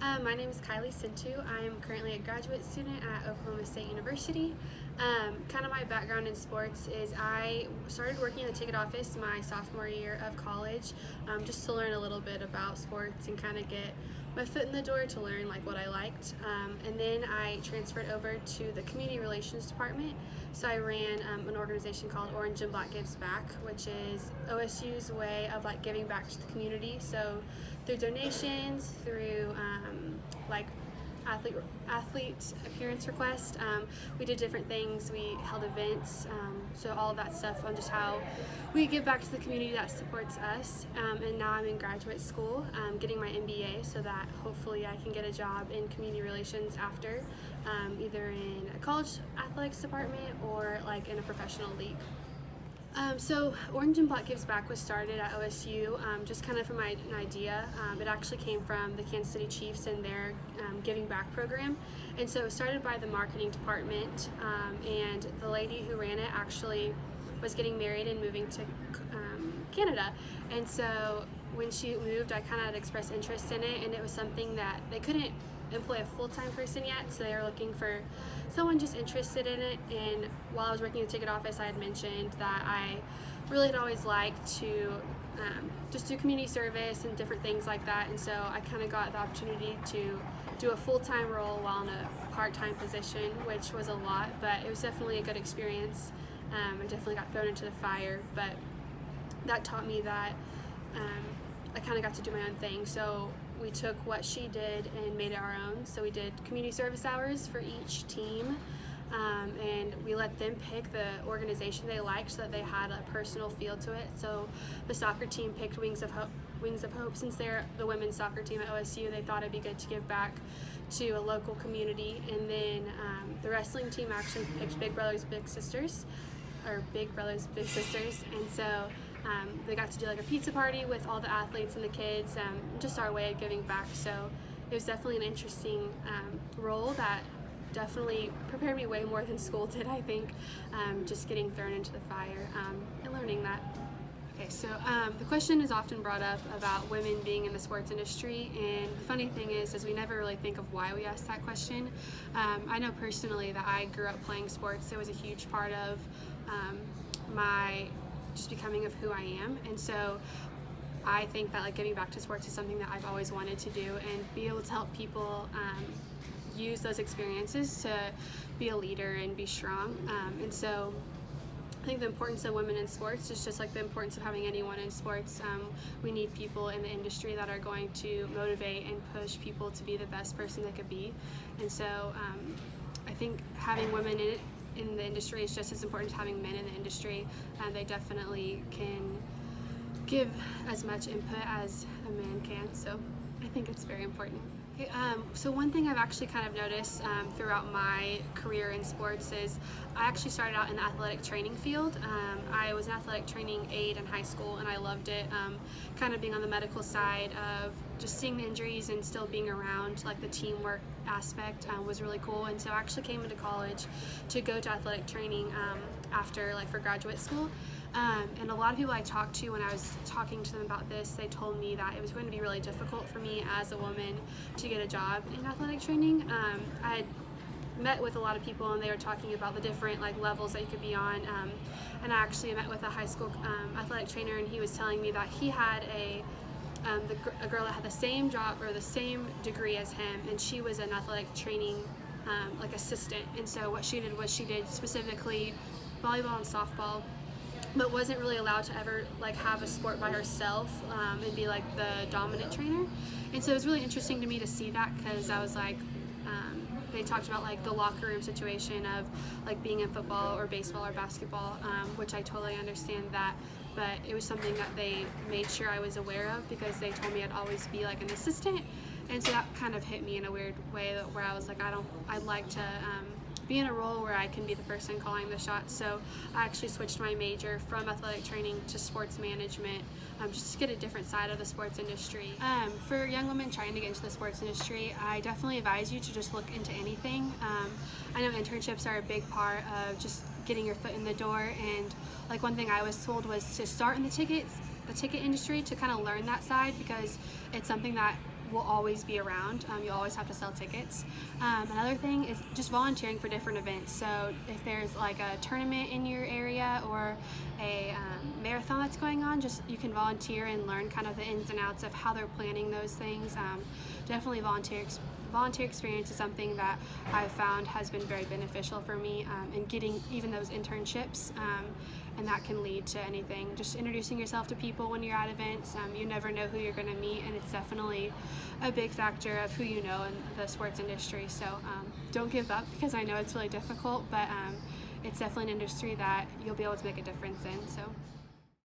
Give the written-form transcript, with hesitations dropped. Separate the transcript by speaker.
Speaker 1: My name is Kylie Shentwu. I am currently a graduate student at Oklahoma State University. Kind of my background in sports is I started working in the ticket office my sophomore year of college, just to learn a little bit about sports and kind of get my foot in the door to learn like what I liked. And then I transferred over to the community relations department. So I ran an organization called Orange and Black Gives Back, which is OSU's way of like giving back to the community. So through donations, through like athlete appearance requests, we did different things. We held events, so all of that stuff on just how we give back to the community that supports us. And now I'm in graduate school, getting my MBA, so that hopefully I can get a job in community relations after, either in a college athletics department or like in a professional league. So Orange and Black Gives Back was started at OSU, just kind of from an idea. It actually came from the Kansas City Chiefs and their Giving Back program. And so it was started by the marketing department, and the lady who ran it actually was getting married and moving to Canada. And so when she moved, I kind of had expressed interest in it, and it was something that they couldn't employ a full-time person yet, so they were looking for someone just interested in it. And while I was working in the ticket office, I had mentioned that I really had always liked to just do community service and different things like that, and so I kind of got the opportunity to do a full-time role while in a part-time position, which was a lot, but it was definitely a good experience. I definitely got thrown into the fire, but that taught me that I kind of got to do my own thing. So we took what she did and made it our own. So we did community service hours for each team, and we let them pick the organization they liked so that they had a personal feel to it. So the soccer team picked Wings of Hope. Since they're the women's soccer team at OSU, they thought it'd be good to give back to a local community. And then the wrestling team actually picked Big Brothers Big Sisters, and so they got to do like a pizza party with all the athletes and the kids, just our way of giving back. So it was definitely an interesting role that definitely prepared me way more than school did, I think, just getting thrown into the fire and learning that. Okay, so the question is often brought up about women being in the sports industry, and the funny thing is we never really think of why we ask that question. I know personally that I grew up playing sports. It was a huge part of my just becoming of who I am, and so I think that like giving back to sports is something that I've always wanted to do, and be able to help people use those experiences to be a leader and be strong. And so I think the importance of women in sports is just like the importance of having anyone in sports. We need people in the industry that are going to motivate and push people to be the best person they could be. And so I think having women in the industry is just as important as having men in the industry. They definitely can give as much input as a man can, so I think it's very important. Okay, so one thing I've actually kind of noticed throughout my career in sports is I actually started out in the athletic training field. I was an athletic training aide in high school, and I loved it. Kind of being on the medical side of just seeing the injuries and still being around like the teamwork aspect was really cool. And so I actually came into college to go to athletic training after like for graduate school. And a lot of people I talked to when I was talking to them about this, they told me that it was going to be really difficult for me as a woman to get a job in athletic training. I had met with a lot of people, and they were talking about the different like levels that you could be on. And I actually met with a high school athletic trainer, and he was telling me that he had a girl that had the same job or the same degree as him, and she was an athletic training like assistant. And so what she did was she did specifically volleyball and softball, but wasn't really allowed to ever like have a sport by herself and be like the dominant trainer. And so it was really interesting to me to see that, because I was like, they talked about like the locker room situation of like being in football or baseball or basketball, which I totally understand that, but it was something that they made sure I was aware of, because they told me I'd always be like an assistant. And so that kind of hit me in a weird way, where I was like, I'd like to be in a role where I can be the person calling the shots. So I actually switched my major from athletic training to sports management, just to get a different side of the sports industry. For young women trying to get into the sports industry, I definitely advise you to just look into anything. I know internships are a big part of just getting your foot in the door, and like one thing I was told was to start in the ticket industry to kind of learn that side, because it's something that will always be around. You'll always have to sell tickets. Another thing is just volunteering for different events. So if there's like a tournament in your area or a marathon that's going on, just you can volunteer and learn kind of the ins and outs of how they're planning those things. Definitely volunteer experience is something that I've found has been very beneficial for me in getting even those internships, and that can lead to anything. Just introducing yourself to people when you're at events. You never know who you're going to meet, and it's definitely a big factor of who you know in the sports industry. So don't give up, because I know it's really difficult, but it's definitely an industry that you'll be able to make a difference in. So.